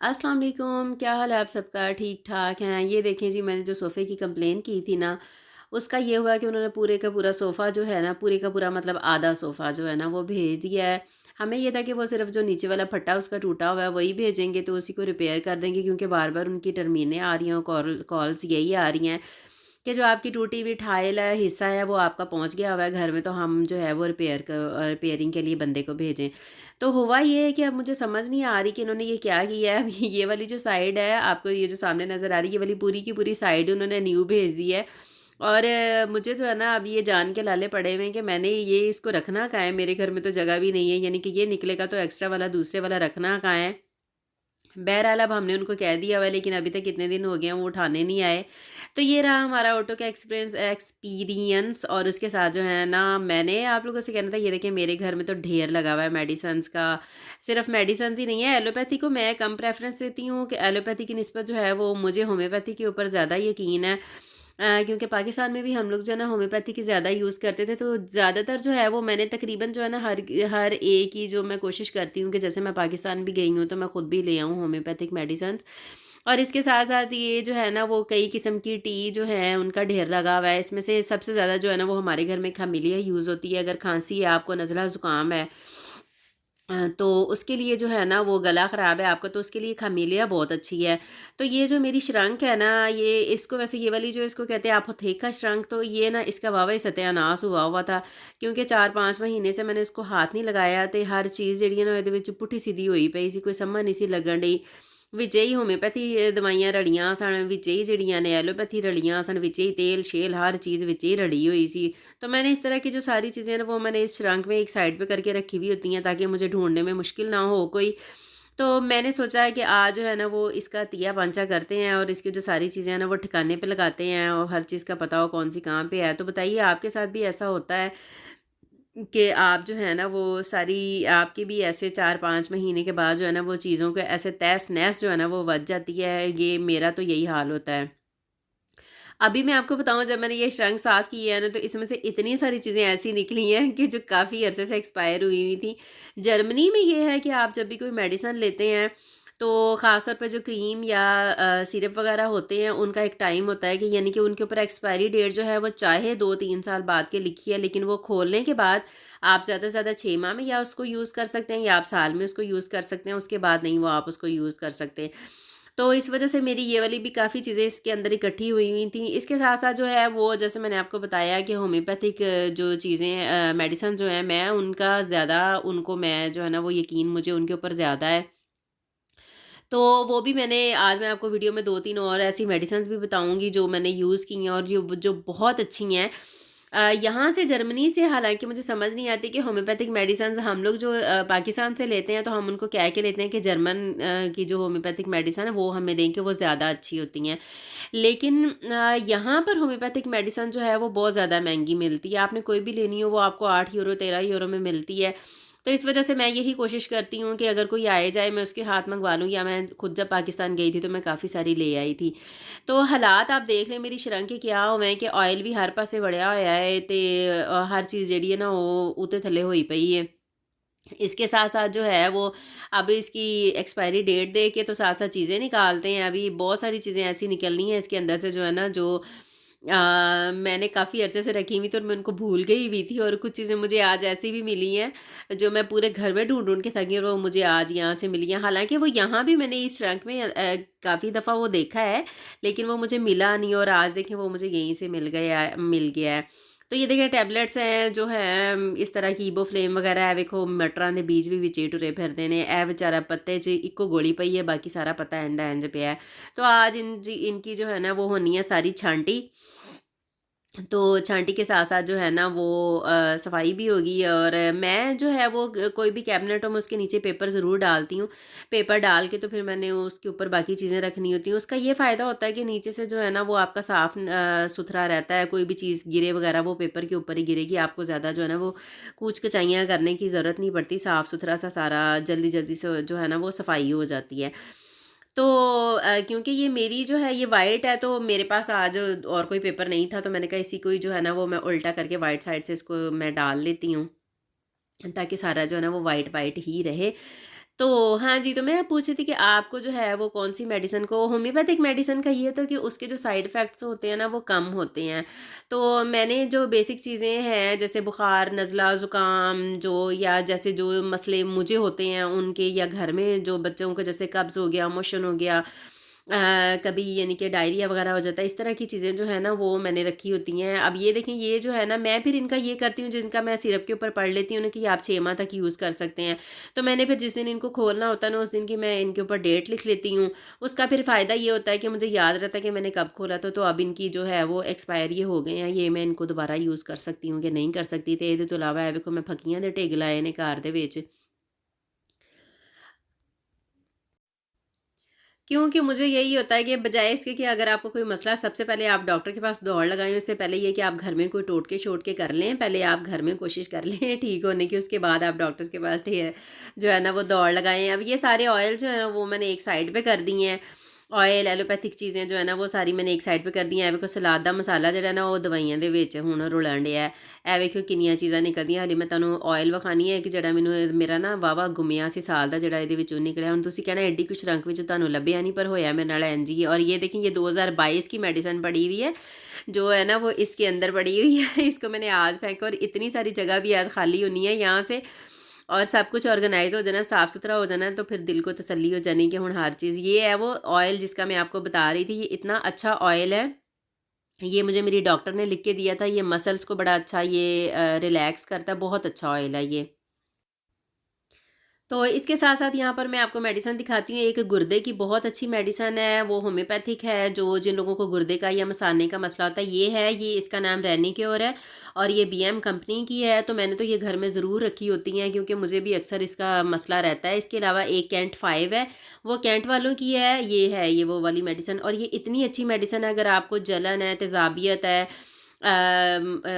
अस्सलाम वालेकुम, क्या हाल है आप सबका? ठीक-ठाक हैं? ये देखें जी, मैंने जो सोफ़े की कंप्लेन की थी ना, उसका ये हुआ कि उन्होंने पूरे का पूरा सोफ़ा जो है ना, पूरे का पूरा मतलब आधा सोफ़ा जो है ना, वो भेज दिया है। हमें ये था कि वो सिर्फ़ जो नीचे वाला फट्टा उसका टूटा हुआ है, वही भेजेंगे तो उसी को रिपेयर कर देंगे, क्योंकि बार-बार उनकी टर्मीनें आ रही हैं और कॉल्स यही आ रही हैं कि जो आपकी टूटी हुई टाइल है, हिस्सा है, वो आपका पहुँच गया हुआ है घर में, तो हम जो है वो रिपेयरिंग के लिए बंदे को भेजें। तो हुआ ये है कि अब मुझे समझ नहीं आ रही कि इन्होंने ये क्या किया है। अभी ये वाली जो साइड है, आपको ये जो सामने नज़र आ रही है, ये वाली पूरी की पूरी साइड उन्होंने न्यू भेज दी है। और मुझे जो है ना, अब ये जान के लाले पड़े हुए हैं कि मैंने ये इसको रखना कहाँ है? मेरे घर में तो जगह भी नहीं है, यानी कि ये निकलेगा तो एक्स्ट्रा वाला दूसरे वाला रखना कहाँ है? बहरहाल अब हमने उनको कह दिया हुआ है, लेकिन अभी तक कितने दिन हो गए हैं वो उठाने नहीं आए। तो ये रहा हमारा ऑटो का एक्सपीरियंस। और उसके साथ जो है ना, मैंने आप लोगों से कहना था, ये देखिए मेरे घर में तो ढेर लगा हुआ है मेडिसिन्स का। सिर्फ मेडिसिन्स ही नहीं है, एलोपैथी को मैं कम प्रेफरेंस देती हूँ कि एलोपैथी की निस्बत जो है वो मुझे होम्योपैथी के ऊपर ज़्यादा यकीन है। क्योंकि पाकिस्तान में भी हम लोग जो है ना होम्योपैथी की ज़्यादा यूज़ करते थे, तो ज़्यादातर जो है वो मैंने तकरीबन जो है ना हर हर एक ही जो मैं कोशिश करती हूँ कि जैसे मैं पाकिस्तान भी गई हूँ तो मैं खुद भी ले आऊँ होम्योपैथिक मेडिसिन्स। और इसके साथ-साथ ये जो है ना, वो कई किस्म की टी जो है उनका ढेर लगा हुआ है। इसमें से सबसे ज़्यादा जो है ना, वो हमारे घर में कैमेलिया यूज़ होती है। अगर खाँसी है, आपको नज़ला ज़ुकाम है, तो उसके लिए जो है ना, वो गला ख़राब है आपका, तो उसके लिए कैमेलिया बहुत अच्छी है। तो ये जो मेरी श्रंक है ना, ये इसको वैसे ये वाली जो इसको कहते हैं अपोथेका श्रंक, तो ये ना इसका वावा ही सत्यानाश हुआ हुआ था, क्योंकि 4-5 महीने से मैंने इसको हाथ नहीं लगाया, तो हर चीज़ जिहड़ी है ना ਇਹਦੇ ਵਿੱਚ पुट्ठी सीधी हुई पई सी, कोई समझ नहीं सी लगन डई। ਵਿੱਚੇ ਹੀ ਹੋਮਿਓਪੈਥੀ ਦਵਾਈਆਂ ਰਲੀਆਂ ਸਨ, ਵਿੱਚੇ ਹੀ ਜਿਹੜੀਆਂ ਨੇ ਐਲੋਪੈਥੀ ਰਲੀਆਂ सन, ਵਿੱਚੇ ही तेल शेल हर चीज़ ਵਿੱਚੇ ही रली हुई सी। तो मैंने इस तरह की जो सारी चीज़ें हैं ना, वो मैंने इस श्रंक में एक साइड पे करके रखी हुई होती हैं, ताकि मुझे ढूँढने में मुश्किल ना हो कोई। तो मैंने सोचा है कि आज जो है ना, वो इसका तिया पांचा करते हैं और इसकी जो सारी चीज़ें हैं ना, वो ठिकाने पे लगाते हैं और हर चीज़ का पता हो कौन सी कहाँ पे है। तो बताइए, आपके साथ भी ऐसा होता है कि आप जो है ना, वो सारी आपके भी ऐसे 4-5 महीने के बाद जो है ना, वो चीज़ों को ऐसे तहस-नहस जो है ना, वो बच जाती है? ये मेरा तो यही हाल होता है। अभी मैं आपको बताऊँ, जब मैंने ये श्रंक साफ़ की है ना, तो इसमें से इतनी सारी चीज़ें ऐसी निकली हैं कि जो काफ़ी अरसे से एक्सपायर हुई हुई थी। जर्मनी में ये है कि आप जब भी कोई मेडिसिन लेते हैं, तो ख़ास तौर पे जो क्रीम या सिरप वग़ैरह होते हैं, उनका एक टाइम होता है कि यानी कि उनके ऊपर एक्सपायरी डेट जो है, वो चाहे 2-3 साल बाद की लिखी है, लेकिन वो खोलने के बाद आप ज़्यादा से ज़्यादा 6 माह में या उसको यूज़ कर सकते हैं, या आप साल में उसको यूज़ कर सकते हैं, उसके बाद नहीं वो आप उसको यूज़ कर सकते। तो इस वजह से मेरी ये वाली भी काफ़ी चीज़ें इसके अंदर इकट्ठी हुई हुई थी। इसके साथ-साथ जो है, वो जैसे मैंने आपको बताया कि होम्योपैथिक जो चीज़ें मेडिसिन जो हैं, मैं उनका ज़्यादा उनको मैं जो है ना, वो यकीन मुझे उनके ऊपर ज़्यादा है। तो वो भी मैंने आज मैं आपको वीडियो में 2-3 और ऐसी मेडिसिन्स भी बताऊँगी जो मैंने यूज़ की हैं और जो जो बहुत अच्छी हैं। यहाँ से जर्मनी से हालाँकि मुझे समझ नहीं आती कि होम्योपैथिक मेडिसिन्स हम लोग जो पाकिस्तान से लेते हैं, तो हम उनको कह के लेते हैं कि जर्मन की जो होम्योपैथिक मेडिसिन है वो हमें दें कि वो ज़्यादा अच्छी होती हैं। लेकिन यहाँ पर होम्योपैथिक मेडिसिन जो है वो बहुत ज़्यादा महँगी मिलती है। आपने कोई भी लेनी हो, वो आपको 8 यूरो 13 यूरो में मिलती है। तो इस वजह से मैं यही कोशिश करती हूँ कि अगर कोई आए जाए, मैं उसके हाथ मँगवा लूँ, या मैं खुद जब पाकिस्तान गई थी तो मैं काफ़ी सारी ले आई थी। तो हालात आप देख लें मेरी श्रंक के क्या होवे कि ऑयल भी हर पासे वड़िया होया है, ते हर चीज़ जिहड़ी है ना, वो उत्ते थल्ले होई पई है। इसके साथ-साथ जो है वो अब इसकी एक्सपायरी डेट देख के तो साथ-साथ चीज़ें निकालते हैं। अभी बहुत सारी चीज़ें ऐसी निकलनी हैं इसके अंदर से जो है ना, जो मैंने काफ़ी अरसे से रखी हुई थी और मैं उनको भूल गई हुई थी, और कुछ चीज़ें मुझे आज ऐसी भी मिली हैं, जो मैं पूरे घर में ढूँढ-ढूँढ के थकी हूँ, और वो मुझे आज यहाँ से मिली हैं। हालाँकि वो यहाँ भी मैंने इस ट्रंक में काफ़ी दफ़ा वो देखा है, लेकिन वो मुझे मिला नहीं, और आज देखें वो मुझे यहीं से मिल गया है। तो ये देखिए टैबलेट्स हैं जो हैं, इस तरह की इबोफ्लेम वगैरह है, वेखो मटरां दे बीज भी विच ही टुरे फिरदे ने। ए बेचारा पत्ते 'च इक्को गोली पई है, बाकी सारा पत्ता इंज पिया है। तो आज इनकी जो है ना, वो होनी है सारी छांटी। तो छांटी के साथ-साथ जो है ना, वो सफाई भी होगी, और मैं जो है वो कोई भी कैबिनेट हो, मैं उसके नीचे पेपर ज़रूर डालती हूँ। पेपर डाल के तो फिर मैंने उसके ऊपर बाकी चीज़ें रखनी होती हैं। उसका ये फ़ायदा होता है कि नीचे से जो है ना, वो आपका साफ़ सुथरा रहता है। कोई भी चीज़ गिरे वगैरह, वो पेपर के ऊपर ही गिरेगी। आपको ज़्यादा जो है ना, वो कूच-कचाइयाँ करने की ज़रूरत नहीं पड़ती। साफ़-सुथरा सा सारा जल्दी-जल्दी से जो है ना, वो सफाई हो जाती है। तो क्योंकि ये मेरी जो है ये वाइट है, तो मेरे पास आज और कोई पेपर नहीं था, तो मैंने कहा इसी को ही जो है ना, वो मैं उल्टा करके वाइट साइड से इसको मैं डाल लेती हूँ, ताकि सारा जो है ना, वो वाइट वाइट ही रहे। तो हाँ जी, तो मैं पूछ रही थी कि आपको जो है वो कौन-सी मेडिसिन को होम्योपैथिक मेडिसिन का ये तो कि उसके जो साइड इफ़ेक्ट्स होते हैं ना वो कम होते हैं। तो मैंने जो बेसिक चीज़ें हैं जैसे बुखार, नज़ला, ज़ुकाम जो या जैसे जो मसले मुझे होते हैं उनके या घर में जो बच्चों को जैसे कब्ज़ हो गया, मोशन हो गया कभी यानी कि डायरिया वग़ैरह हो जाता है, इस तरह की चीज़ें जो है ना वो मैंने रखी होती हैं। अब ये देखें ये जो है ना मैं फिर इनका ये करती हूँ जिनका मैं सिरप के ऊपर पढ़ लेती हूँ ना कि आप 6 माह तक यूज़ कर सकते हैं। तो मैंने फिर जिस दिन इनको खोलना होता है ना उस दिन की मैं इनके ऊपर डेट लिख लेती हूँ। उसका फिर फ़ायदा ये होता है कि मुझे याद रहता है कि मैंने कब खोला था, तो अब इनकी जो है वो एक्सपायरी हो गए हैं, ये मैं इनको दोबारा यूज़ कर सकती हूँ कि नहीं कर सकती। ते इहदे तो इलावा है वेखो मैं फक्कियां दे ढिग लाए ने घर दे विच। क्योंकि मुझे यही होता है कि बजाय इसके कि अगर आपको कोई मसला सबसे पहले आप डॉक्टर के पास दौड़ लगाएँ, उससे पहले ये कि आप घर में कोई टोटके-शोटके कर लें, पहले आप घर में कोशिश कर लें ठीक होने की, उसके बाद आप डॉक्टर्स के पास जो है ना वो दौड़ लगाएँ। अब ये सारे ऑयल जो है ना वो मैंने एक साइड पे कर दिए हैं। ऑयल, एलोपैथिक चीज़ें जो है ना वो सारी मैंने एक साइड पे कर दी हैं। ਵੇਖੋ ਸਲਾਦ ਦਾ ਮਸਾਲਾ ਜਿਹੜਾ ਨਾ ਉਹ ਦਵਾਈਆਂ ਦੇ ਵਿੱਚ ਹੁਣ ਰੁਲਣ ਡਿਆ ਹੈ। ਇਹ ਵੇਖਿਓ ਕਿੰਨੀਆਂ ਚੀਜ਼ਾਂ ਨਿਕਲਦੀਆਂ। ਹਾਲੇ ਮੈਂ ਤੁਹਾਨੂੰ ਆਇਲ ਵਿਖਾਣੀ ਹੈ ਕਿ ਜਿਹੜਾ ਮੈਨੂੰ ਮੇਰਾ ਨਾ ਵਾਹਵਾ ਗੁੰਮਿਆ ਸੀ ਸਾਲ ਦਾ ਜਿਹੜਾ ਇਹਦੇ ਵਿੱਚੋਂ ਨਿਕਲਿਆ। ਹੁਣ ਤੁਸੀਂ ਕਹਿਣਾ ਐਡੀ ਕੁਛ ਰੰਗ ਵਿੱਚ ਤੁਹਾਨੂੰ ਲੱਭਿਆ ਨਹੀਂ ਪਰ ਹੋਇਆ ਮੇਰੇ ਨਾਲ ਇੰਝ ही है। और ये देखिए ये 2022 की मेडिसिन पड़ी हुई है जो है ना वो इसके अंदर पड़ी हुई है। इसको मैंने आज फेंका और इतनी सारी जगह भी आज खाली होनी है यहाँ से और सब कुछ ऑर्गेनाइज हो जाना, साफ सुथरा हो जाना, तो फिर दिल को तसल्ली हो जानी कि हुण हर चीज़ ये है वो ऑयल जिसका मैं आपको बता रही थी, ये इतना अच्छा ऑयल है। ये मुझे मेरी डॉक्टर ने लिख के दिया था, ये मसल्स को बड़ा अच्छा ये रिलैक्स करता है, बहुत अच्छा ऑयल है ये। तो इसके साथ-साथ यहाँ पर मैं आपको मेडिसिन दिखाती हूँ, एक गुर्दे की बहुत अच्छी मेडिसिन है, वो होम्योपैथिक है, जो जिन लोगों को गुर्दे का या मसाने का मसला होता है, ये है, ये इसका नाम रेनिक्योर है और ये बीएम कंपनी की है, तो मैंने तो ये घर में ज़रूर रखी होती हैं क्योंकि मुझे भी अक्सर इसका मसला रहता है। इसके अलावा एक कैंट 5 है, वो कैंट वालों की है, ये वो वाली मेडिसिन और ये इतनी अच्छी मेडिसिन है अगर आपको जलन है, तेज़ाबियत है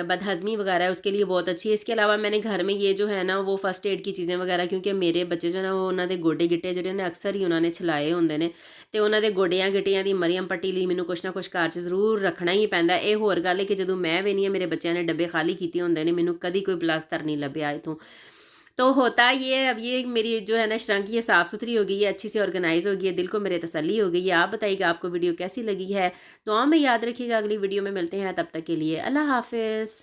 बदहज़मी वगैरह है उसके लिए बहुत अच्छी है। इसके अलावा मैंने घर में ये जो है ना वो फर्स्ट एड की चीज़ें वगैरह क्योंकि मेरे बच्चे जो है ना वो उन्होंने गोडे गिट्टे ਜਿਹੜੇ ਨੇ ਅਕਸਰ ਹੀ ਉਹਨਾਂ ਨੇ ਛਲਾਏ ਹੁੰਦੇ ਨੇ ਤੇ ਉਹਨਾਂ ਦੇ ਗੋਡਿਆਂ ਗਿੱਟਿਆਂ ਦੀ ਮਰੀਮ ਪੱਟੀ ਲਈ ਮੈਨੂੰ ਕੁਛ ਨਾ ਕੁਛ ਘਰ 'ਚ ਜ਼ਰੂਰ ਰੱਖਣਾ ਹੀ ਪੈਂਦਾ। ਇਹ ਹੋਰ ਗੱਲ ਹੈ ਕਿ ਜਦੋਂ ਮੈਂ ਵੇਖਦੀ ਹਾਂ ਮੇਰੇ ਬੱਚਿਆਂ ਨੇ ਡੱਬੇ ਖਾਲੀ ਕੀਤੇ ਹੁੰਦੇ ਨੇ ਮੈਨੂੰ ਕਦੀ ਕੋਈ ਪਲਾਸਟਰ नहीं ਲੱਭਿਆ इथों। तो होता ये अब ये मेरी जो है ना श्रृंक ये साफ़ सुथरी हो गई है, अच्छी सी ऑर्गेनाइज हो गई है, दिल को मेरे तसल्ली हो गई है। आप बताइएगा आपको वीडियो कैसी लगी है? दुआ में याद रखिएगा, अगली वीडियो में मिलते हैं, तब तक के लिए अल्लाह हाफ़िज़।